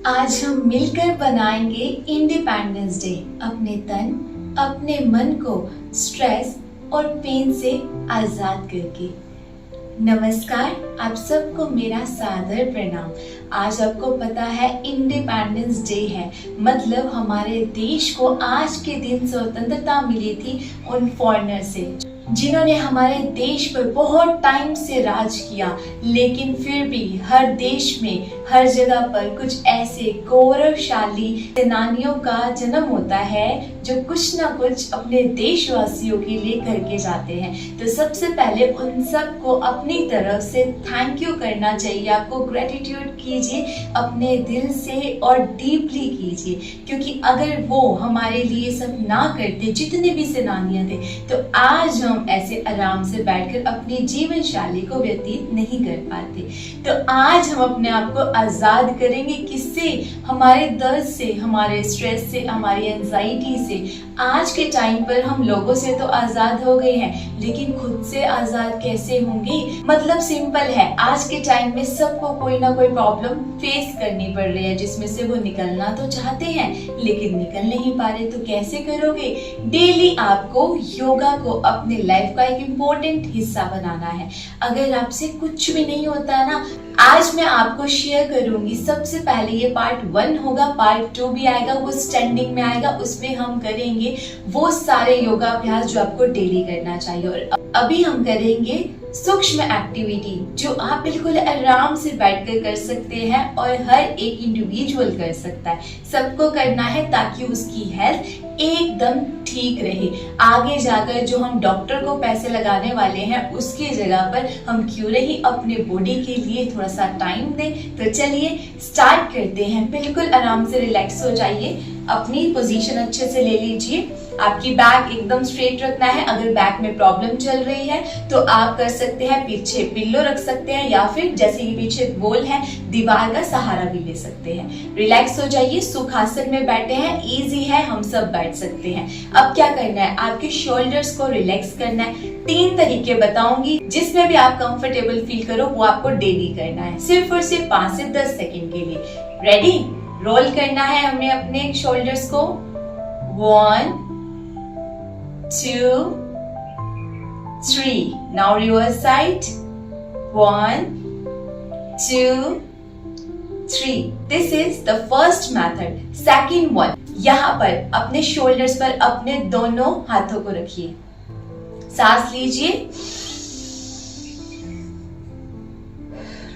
आज हम मिलकर बनाएंगे इंडिपेंडेंस डे। अपने तन, अपने मन को स्ट्रेस और पेन से आजाद करके। नमस्कार, आप सबको मेरा सादर प्रणाम। आज आपको पता है इंडिपेंडेंस डे है, मतलब हमारे देश को आज के दिन स्वतंत्रता मिली थी उन फॉरेनर से जिन्होंने हमारे देश पर बहुत टाइम से राज किया। लेकिन फिर भी हर देश में हर जगह पर कुछ ऐसे गौरवशाली सेनानियों का जन्म होता है जो कुछ ना कुछ अपने देशवासियों के लिए करके जाते हैं। तो सबसे पहले उन सबको अपनी तरफ से थैंक यू करना चाहिए। आपको ग्रेटिट्यूड कीजिए अपने दिल से और डीपली कीजिए, क्योंकि अगर वो हमारे लिए सब ना करते, जितने भी सेनानियां थे, तो आज हम ऐसे आराम से बैठकर अपनी जीवन शैली को व्यतीत नहीं कर पाते। तो आज हम अपने आप को आजाद करेंगे। किससे? हमारे दर्द से, हमारे स्ट्रेस से, हमारी एंजाइटी से। आज के टाइम पर हम लोगों से तो आजाद हो गए हैं, लेकिन खुद से आजाद कैसे होंगे? मतलब सिंपल है, आज के टाइम में सबको कोई ना कोई प्रॉब्लम फेस करनी पड़ रही है, जिसमें से वो निकलना तो चाहते हैं लेकिन निकल नहीं पा रहे। तो कैसे करोगे? डेली आपको योगा को अपने लाइफ का एक इम्पोर्टेंट हिस्सा बनाना है। अगर आपसे कुछ भी नहीं होता है ना, आज मैं आपको शेयर करूंगी। सबसे पहले ये पार्ट 1 होगा, पार्ट 2 भी आएगा, वो स्टैंडिंग में आएगा। उसमें हम करेंगे वो सारे योगा अभ्यास जो आपको डेली करना चाहिए। और अभी हम करेंगे सूक्ष्म एक्टिविटी जो आप बिल्कुल आराम से बैठकर कर सकते हैं और हर एक इंडिविजुअल कर सकता है। सबको करना है ताकि उसकी हेल्थ एकदम ठीक रहे। आगे जाकर जो हम डॉक्टर को पैसे लगाने वाले हैं, उसकी जगह पर हम क्यों नहीं अपने बॉडी के लिए थोड़ा सा टाइम दें। तो चलिए स्टार्ट करते हैं। बिल्कुल आराम से रिलैक्स हो जाइए, अपनी पोजीशन अच्छे से ले लीजिए। आपकी बैक एकदम स्ट्रेट रखना है। अगर बैक में प्रॉब्लम चल रही है तो आप कर सकते हैं पीछे पिल्लो रख सकते हैं, या फिर जैसे कि पीछे वॉल है, दीवार का सहारा भी ले सकते हैं। रिलैक्स हो जाइए। सुखासन में बैठे हैं, इजी है, हम सब बैठ सकते हैं। अब क्या करना है? आपके शोल्डर्स को रिलैक्स करना है। 3 तरीके बताऊंगी, जिसमें भी आप कंफर्टेबल फील करो, वो आपको डेली करना है, सिर्फ और सिर्फ 5 से 10 सेकेंड के लिए। रेडी? रोल करना है हमने अपने शोल्डर्स को। 1 2 3. Now reverse side. 1 2 3. This is the first method. Second one, यहाँ पर अपने शोल्डर्स पर अपने दोनों हाथों को रखिए। सांस लीजिए।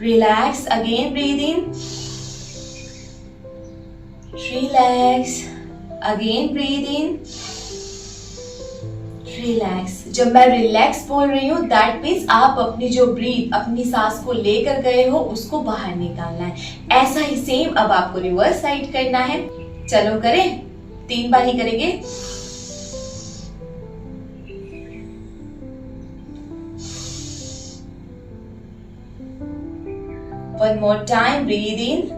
रिलैक्स। अगेन ब्रीथ इन। रिलैक्स। अगेन ब्रीथ इन। रिलैक्स। जब मैं रिलैक्स बोल रही हूँ, दैट मीन्स आप अपनी जो ब्रीथ, अपनी सांस को लेकर गए हो, उसको बाहर निकालना है। ऐसा ही सेम अब आपको रिवर्स साइड करना है। चलो करें, 3 बार ही करेंगे। One more time, breathe in.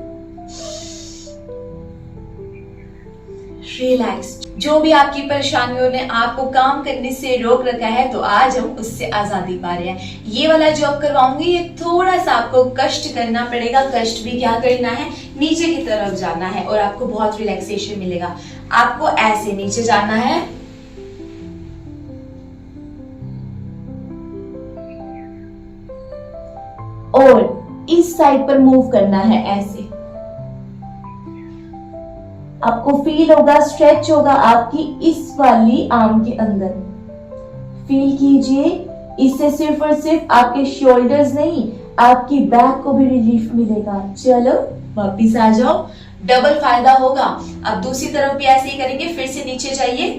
Relax. जो भी आपकी परेशानियों ने आपको काम करने से रोक रखा है, तो आज हम उससे आजादी पा रहे हैं। ये वाला जो आप करवाऊंगी, ये थोड़ा सा आपको कष्ट करना पड़ेगा। कष्ट भी क्या करना है? नीचे की तरफ जाना है और आपको बहुत रिलैक्सेशन मिलेगा। आपको ऐसे नीचे जाना है, और इस साइड पर मूव करना है ऐसे। आपको फील होगा, स्ट्रेच होगा आपकी इस वाली आर्म के अंदर। फील कीजिए। इससे सिर्फ और सिर्फ आपके शोल्डर्स नहीं, आपकी बैक को भी रिलीफ मिलेगा। चलो वापिस आ जाओ, डबल फायदा होगा। अब दूसरी तरफ भी ऐसे ही करेंगे। फिर से नीचे जाइए,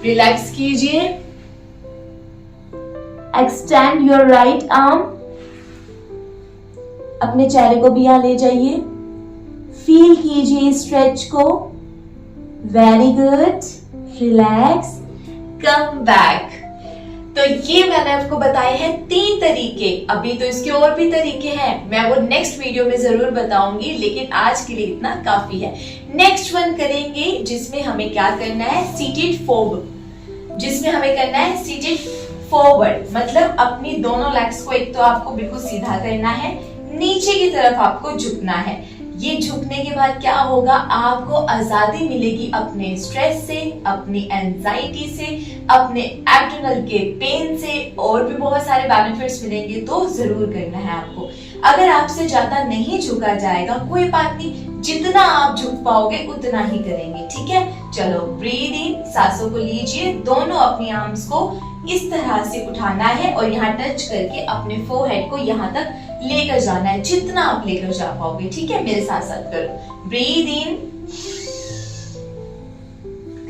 रिलैक्स कीजिए। Extend your right arm. अपने चेहरे को भी यहां ले जाइए। फील कीजिए स्ट्रेच को। Very good. Relax. Come back. तो ये मैंने आपको बताए हैं 3 तरीके। अभी तो इसके और भी तरीके हैं, मैं वो नेक्स्ट वीडियो में जरूर बताऊंगी, लेकिन आज के लिए इतना काफी है। नेक्स्ट वन करेंगे जिसमें हमें क्या करना है? Seated forward. जिसमें हमें करना है सीटेड फॉरवर्ड, मतलब अपनी दोनों लेग्स को एक तो आपको बिल्कुल सीधा करना है, नीचे की तरफ आपको झुकना है। ये झुकने के बाद क्या होगा, आपको आजादी मिलेगी अपने स्ट्रेस से, अपनी एंजाइटी से, अपने एब्डोमिनल के पेन से, और भी बहुत सारे बेनिफिट्स मिलेंगे। तो जरूर करना है आपको। अगर आपसे ज्यादा नहीं झुका जाएगा कोई बात नहीं, जितना आप झुक पाओगे उतना ही करेंगे, ठीक है। चलो ब्रीद इन, सांसों को लीजिए, दोनों अपनी आर्म्स को इस तरह से उठाना है और यहाँ टच करके अपने फोरहेड को यहाँ तक लेकर जाना है, जितना आप लेकर जा पाओगे, ठीक है। मेरे साथ साथ करो। ब्रीद इन,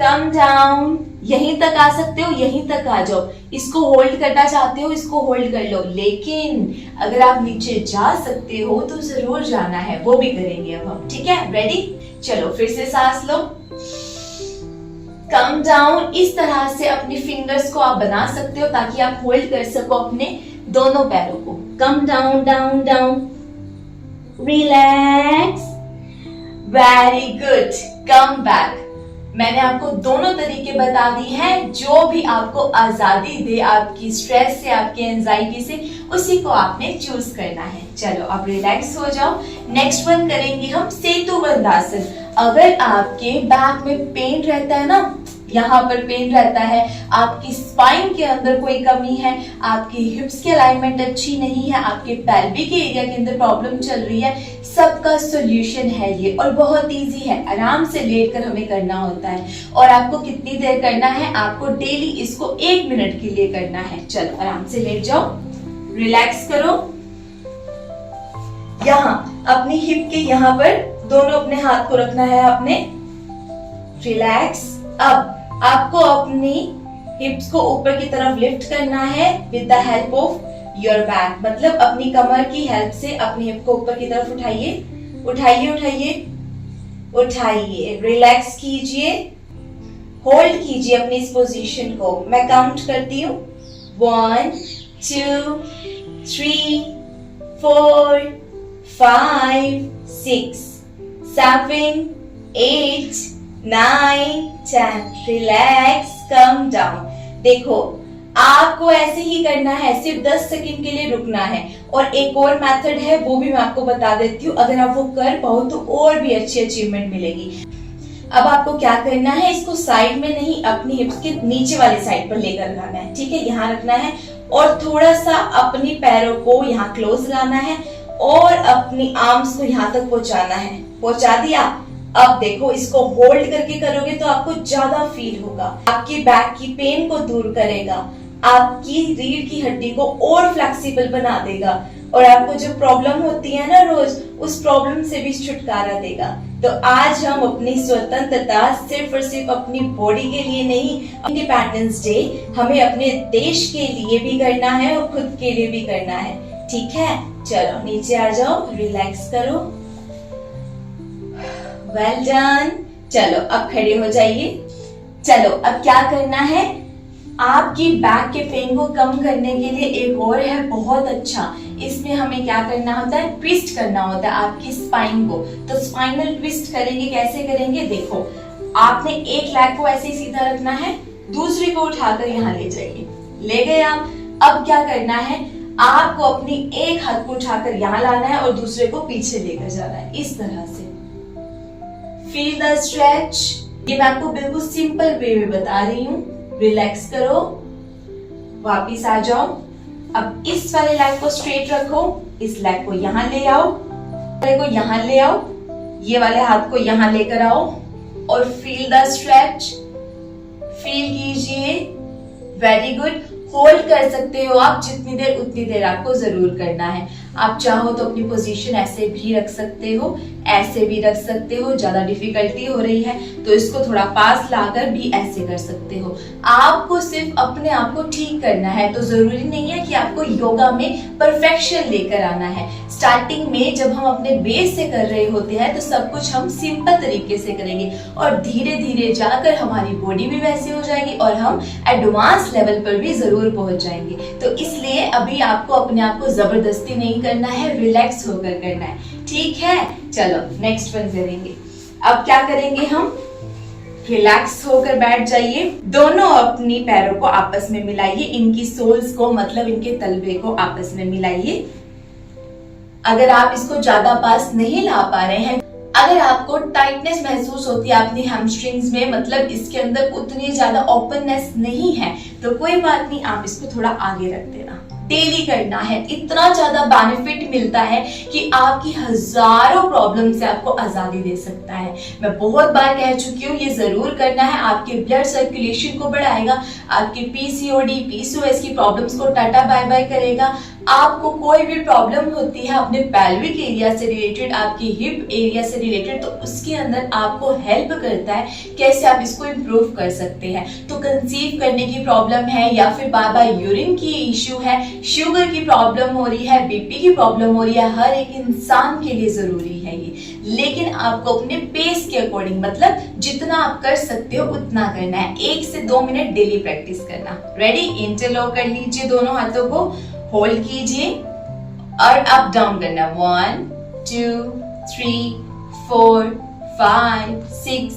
कम डाउन, यहीं तक आ सकते हो, यहीं तक आ जाओ। इसको होल्ड करना चाहते हो, इसको होल्ड कर लो, लेकिन अगर आप नीचे जा सकते हो तो जरूर जाना है, वो भी करेंगे अब हम, ठीक है। रेडी, चलो फिर से सांस लो, कम डाउन। इस तरह से अपनी फिंगर्स को आप बना सकते हो ताकि आप होल्ड कर सको अपने दोनों पैरों को। Come down, down down, relax, very good, come back. मैंने आपको दोनों तरीके बता दी हैं, जो भी आपको आजादी दे आपकी स्ट्रेस से, आपकी एंजाइटी से, उसी को आपने चूज करना है। चलो अब रिलैक्स हो जाओ। नेक्स्ट वन करेंगे हम सेतु बंधासन। अगर आपके बैक में पेन रहता है ना, यहाँ पर पेन रहता है, आपकी स्पाइन के अंदर कोई कमी है, आपकी हिप्स की अलाइनमेंट अच्छी नहीं है, आपके पेल्विक एरिया के अंदर प्रॉब्लम चल रही है, सबका सॉल्यूशन है ये, और बहुत इजी है। आराम से लेटकर हमें करना होता है। और आपको कितनी देर करना है, आपको डेली इसको 1 मिनट के लिए करना है। चलो आराम से लेट जाओ, रिलैक्स करो। यहाँ अपनी हिप के यहाँ पर दोनों अपने हाथ को रखना है आपने, रिलैक्स। अब आपको अपनी हिप्स को ऊपर की तरफ लिफ्ट करना है with the help of your back, मतलब अपनी कमर की हेल्प से अपनी हिप को ऊपर की तरफ उठाइए, उठाइए उठाइए उठाइए, रिलैक्स कीजिए, होल्ड कीजिए अपनी इस पोजीशन को। मैं काउंट करती हूँ, 1 2 3 4 5 6 7 8 9 10, रिलैक्स, कम डाउन। देखो आपको ऐसे ही करना है, सिर्फ 10 सेकंड के लिए रुकना है। और एक और मेथड है, वो भी मैं आपको बता देती हूँ, अगर आप वो कर पाओ तो और भी अच्छी अचीवमेंट मिलेगी। अब आपको क्या करना है, इसको साइड में नहीं, अपनी हिप्स के नीचे वाली साइड पर लेकर जाना है, ठीक है। यहाँ रखना है और थोड़ा सा अपनी पैरों को यहाँ क्लोज लाना है और अपनी आर्म्स को यहाँ तक पहुंचाना है। पहुंचा दिया। अब देखो इसको होल्ड करके करोगे तो आपको ज्यादा फील होगा, आपकी बैक की पेन को दूर करेगा, आपकी रीढ़ की हड्डी को और फ्लेक्सिबल बना देगा, और आपको जो प्रॉब्लम होती है ना रोज, उस प्रॉब्लम से भी छुटकारा देगा। तो आज हम अपनी स्वतंत्रता सिर्फ और सिर्फ अपनी बॉडी के लिए नहीं, इंडिपेंडेंस डे हमें अपने देश के लिए भी करना है और खुद के लिए भी करना है, ठीक है। चलो नीचे आ जाओ, रिलैक्स करो, वेल डन। चलो अब खड़े हो जाइए। चलो अब क्या करना है, आपकी बैक के पेन को कम करने के लिए एक और है बहुत अच्छा। इसमें हमें क्या करना होता है, ट्विस्ट करना होता है आपकी स्पाइन को। तो स्पाइनल ट्विस्ट करेंगे, कैसे करेंगे, देखो आपने एक लेग को ऐसे ही सीधा रखना है, दूसरी को उठाकर यहाँ ले जाइए, ले गए आप। अब क्या करना है, आपको अपनी एक हाथ को उठाकर यहाँ लाना है और दूसरे को पीछे लेकर जाना है, इस तरह से। Feel the stretch. ये मैं आपको बिल्कुल सिंपल वे में बता रही हूँ। रिलैक्स करो, वापिस आ जाओ। अब इस वाले लेग को स्ट्रेट रखो, इस लेग को यहाँ ले आओ, को यहाँ ले आओ, ये वाले हाथ को यहाँ लेकर आओ और फील द स्ट्रेच। फील कीजिए, वेरी गुड। होल्ड कर सकते हो आप जितनी देर, उतनी देर आपको जरूर करना है। आप चाहो तो अपनी पोजीशन ऐसे भी रख सकते हो, ऐसे भी रख सकते हो। ज्यादा डिफिकल्टी हो रही है तो इसको थोड़ा पास लाकर भी ऐसे कर सकते हो। आपको सिर्फ अपने आप को ठीक करना है, तो जरूरी नहीं है कि आपको योगा में परफेक्शन लेकर आना है। स्टार्टिंग में जब हम अपने बेस से कर रहे होते हैं तो सब कुछ हम सिंपल तरीके से करेंगे और धीरे धीरे जाकर हमारी बॉडी भी वैसी हो जाएगी और हम एडवांस लेवल पर भी जरूर पहुंच जाएंगे। तो इसलिए अभी आपको अपने आप को जबरदस्ती नहीं करना है, रिलैक्स होकर करना है, ठीक है। चलो नेक्स्ट वन करेंगे। अब क्या करेंगे हम, रिलैक्स होकर बैठ जाइए, दोनों अपनी पैरों को आपस में मिलाइए, इनकी सोल्स को मतलब इनके तलवे को आपस में मिलाइए। अगर आप इसको ज्यादा पास नहीं ला पा रहे हैं अगर आपको टाइटनेस महसूस होती है अपनी हैमस्ट्रिंग्स में, मतलब इसके अंदर उतनी ज्यादा ओपननेस नहीं है, तो कोई बात नहीं, आप इसको थोड़ा आगे रख देना। डेली करना है, इतना ज्यादा बेनिफिट मिलता है कि आपकी हजारों प्रॉब्लम से आपको आजादी दे सकता है। मैं बहुत बार कह चुकी हूँ, ये जरूर करना है, आपके ब्लड सर्कुलेशन को बढ़ाएगा, आपके पीसीओडी पीसीओएस की प्रॉब्लम्स को टाटा बाय बाय करेगा। आपको कोई भी प्रॉब्लम होती है अपने पेल्विक एरिया से रिलेटेड, आपकी हिप एरिया से रिलेटेड, तो उसके अंदर आपको हेल्प करता है कैसे आप इसको इम्प्रूव कर सकते हैं। तो कंसीव करने की प्रॉब्लम है, या फिर बार बार यूरिन की इश्यू है, शुगर की प्रॉब्लम हो रही है, बीपी की प्रॉब्लम हो रही है, हर एक इंसान के लिए जरूरी है ये। लेकिन आपको अपने पेस के अकॉर्डिंग, मतलब जितना आप कर सकते हो उतना करना है। 1 से 2 मिनट डेली प्रैक्टिस करना। रेडी? इंटरलॉक कर लीजिए, दोनों हाथों को होल्ड कीजिए और अप डाउन करना। 1 2 3 4 5 6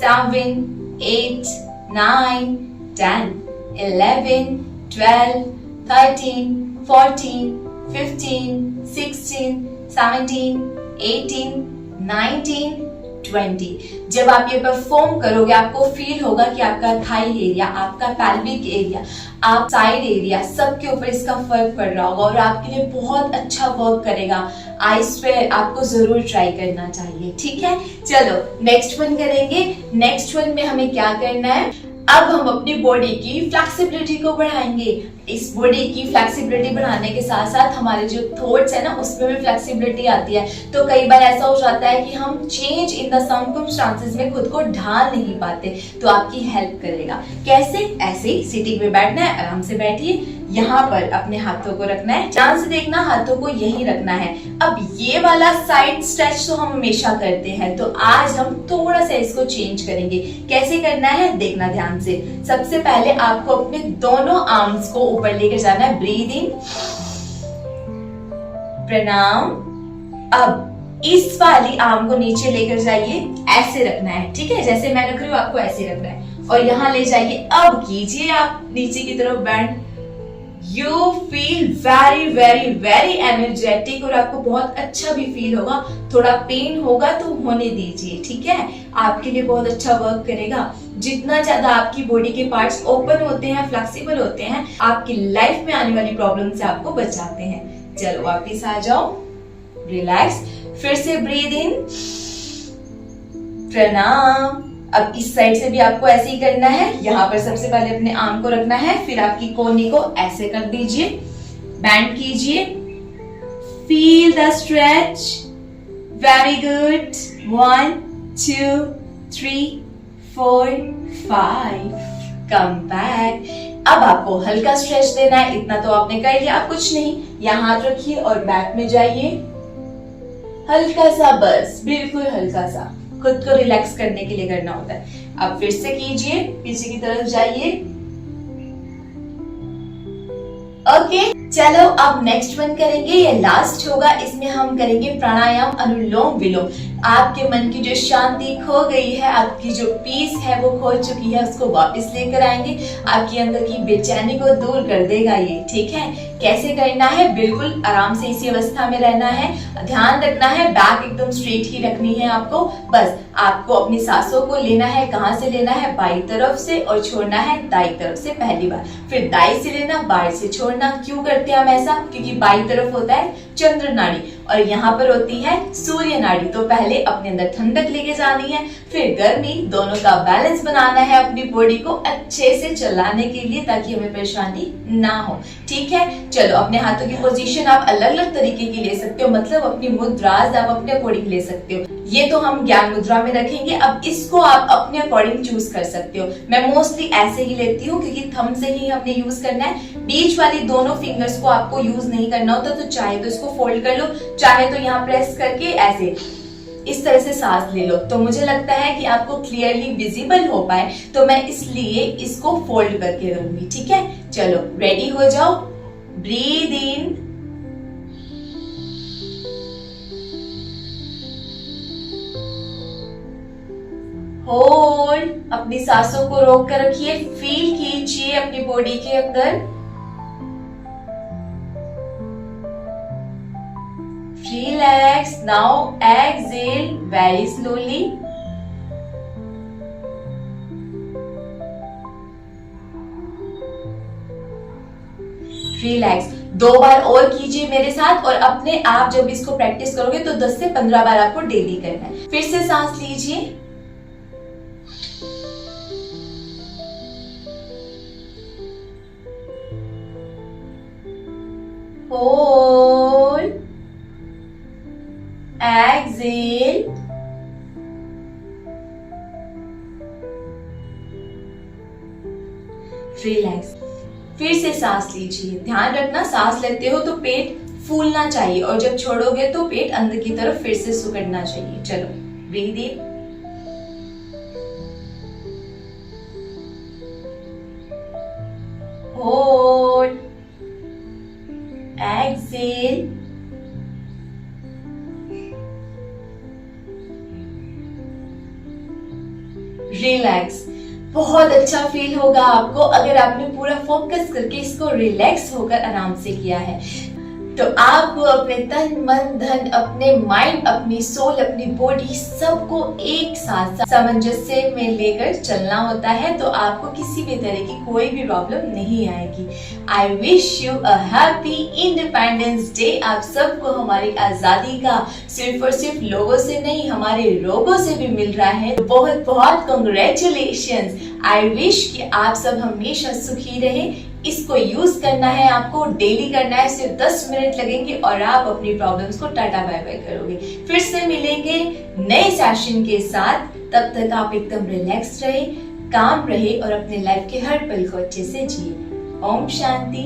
7 8 9 10 11 12 13 14 15 16 17 18 19 20। जब आप ये परफॉर्म करोगे आपको फील होगा कि आपका थाई एरिया, आपका पैल्विक एरिया, आप साइड एरिया, सबके ऊपर इसका फर्क पड़ रहा होगा और आपके लिए बहुत अच्छा वर्क करेगा। आई स्वेयर आपको जरूर ट्राई करना चाहिए। ठीक है, चलो नेक्स्ट वन करेंगे। नेक्स्ट वन में हमें क्या करना है, अब हम अपनी बॉडी की फ्लेक्सिबिलिटी को बढ़ाएंगे। इस बॉडी की फ्लेक्सिबिलिटी बढ़ाने के साथ साथ हमारे जो थॉट्स है ना, उसमें भी फ्लेक्सिबिलिटी आती है। तो कई बार ऐसा हो जाता है कि हम चेंज इन द सर्कमस्टांसेस में खुद को ढाल नहीं पाते, तो आपकी हेल्प करेगा। कैसे? ऐसे ही सिटिंग में बैठना है, आराम से बैठिए, यहाँ पर अपने हाथों को रखना है, ध्यान से देखना, हाथों को यही रखना है। अब ये वाला साइड स्ट्रेच तो हम हमेशा करते हैं, तो आज हम थोड़ा सा इसको चेंज करेंगे। कैसे करना है देखना ध्यान से। सबसे पहले आपको अपने दोनों आर्म्स को ऊपर लेकर जाना है। ब्रीद इन, प्रणाम। अब इस वाली आर्म को नीचे लेकर जाइए, ऐसे रखना है। ठीक है, जैसे मैं रख रही हूँ आपको ऐसे रखना है, और यहाँ ले जाइए। अब कीजिए आप नीचे की तरफ band. You feel very very very energetic और आपको बहुत अच्छा भी फील होगा। थोड़ा पेन होगा तो होने दीजिए, ठीक है, आपके लिए बहुत अच्छा वर्क करेगा। जितना ज्यादा आपकी बॉडी के पार्ट्स ओपन होते हैं, फ्लेक्सिबल होते हैं, आपकी लाइफ में आने वाली प्रॉब्लम से आपको बचाते हैं। चलो वापिस आ जाओ, रिलैक्स, फिर से ब्रीद इन, प्रणाम। अब इस साइड से भी आपको ऐसे ही करना है। यहाँ पर सबसे पहले अपने आर्म को रखना है, फिर आपकी कोहनी को ऐसे कर दीजिए, बैंड कीजिए, feel the stretch, very good. 1 2 3 4 5, come back. अब आपको हल्का स्ट्रेच देना है, इतना तो आपने कर लिया, अब कुछ नहीं, यहाँ हाथ रखिए और बैक में जाइए, हल्का सा, बस बिल्कुल हल्का सा, खुद को रिलैक्स करने के लिए करना होता है। अब फिर से कीजिए, पीछे की तरफ जाइए। ओके, चलो अब नेक्स्ट वन करेंगे, ये लास्ट होगा। इसमें हम करेंगे प्राणायाम, अनुलोम विलोम। आपके मन की जो शांति खो गई है, आपकी जो पीस है वो खो चुकी है, उसको वापस लेकर आएंगे। आपके अंदर की बेचैनी को दूर कर देगा ये। ठीक है, कैसे करना है? बिल्कुल आराम से इसी अवस्था में रहना है, ध्यान रखना है बैक एकदम स्ट्रेट ही रखनी है आपको। बस आपको अपनी सांसों को लेना है, कहाँ से लेना है? बाई तरफ से, और छोड़ना है दाई तरफ से पहली बार, फिर दाई से लेना, बाई से छोड़ना। क्यों करते हैं हम ऐसा? क्योंकि बाई तरफ होता है चंद्र नाड़ी और यहाँ पर होती है सूर्य नाड़ी। तो पहले अपने अंदर ठंडक लेके जानी है, फिर गर्मी, दोनों का बैलेंस बनाना है अपनी बॉडी को अच्छे से चलाने के लिए, ताकि हमें परेशानी ना हो। ठीक है, चलो अपने हाथों की पोजीशन आप अलग अलग तरीके की ले सकते हो, मतलब अपनी मुद्राज आप अपने अकॉर्डिंग ले सकते हो। ये तो हम ज्ञान मुद्रा में रखेंगे, अब इसको आप अपने अकॉर्डिंग चूज कर सकते हो। मैं मोस्टली ऐसे ही लेती हूँ क्योंकि थंब से ही हमने यूज करना है। बीच वाली दोनों फिंगर्स को आपको यूज नहीं करना होता, तो चाहे तो इसको फोल्ड कर लो, चाहे तो यहाँ प्रेस करके ऐसे इस तरह से सांस ले लो। तो मुझे लगता है कि आपको क्लियरली विजिबल हो पाए, तो मैं इसलिए इसको फोल्ड करके करूंगी। ठीक है, चलो रेडी हो जाओ। ब्रीद इन, होल्ड, अपनी सांसों को रोक कर रखिए, फील कीजिए अपनी बॉडी के अंदर, feel Relax. Now exhale very slowly. Relax. 2 बार और कीजिए मेरे साथ और अपने आप जब इसको प्रैक्टिस करोगे तो 10 से 15 बार आपको डेली करना है। फिर से सांस लीजिए। Hold, exhale, relax. फिर से सांस लीजिए। ध्यान रखना सांस लेते हो तो पेट फूलना चाहिए और जब छोड़ोगे तो पेट अंदर की तरफ फिर से सिकुड़ना चाहिए। चलो, ब्रीथ इन, होल्ड, एक्सेल, रिलैक्स। बहुत अच्छा फील होगा आपको अगर आपने पूरा फोकस करके इसको रिलैक्स होकर आराम से किया है। तो आपको अपने तन, मन, धन, अपने माइंड, अपनी सोल, अपनी बॉडी सबको एक साथ सामंजस्य में लेकर चलना होता है, तो आपको किसी भी तरह की कोई भी प्रॉब्लम नहीं आएगी। I wish you a happy independence day. आप सबको हमारी आजादी का सिर्फ और सिर्फ लोगों से नहीं, हमारे रोगों से भी मिल रहा है। तो बहुत बहुत कांग्रेचुलेशंस। आई विश कि आप सब हमेशा सुखी रहे। इसको यूज करना है, आपको डेली करना है, सिर्फ 10 मिनट लगेंगे और आप अपनी प्रॉब्लम्स को टाटा बाय बाय करोगे। फिर से मिलेंगे नए सेशन के साथ। तब तक आप एकदम रिलैक्स रहे, काम रहे और अपने लाइफ के हर पल को अच्छे से जिए। ओम शांति।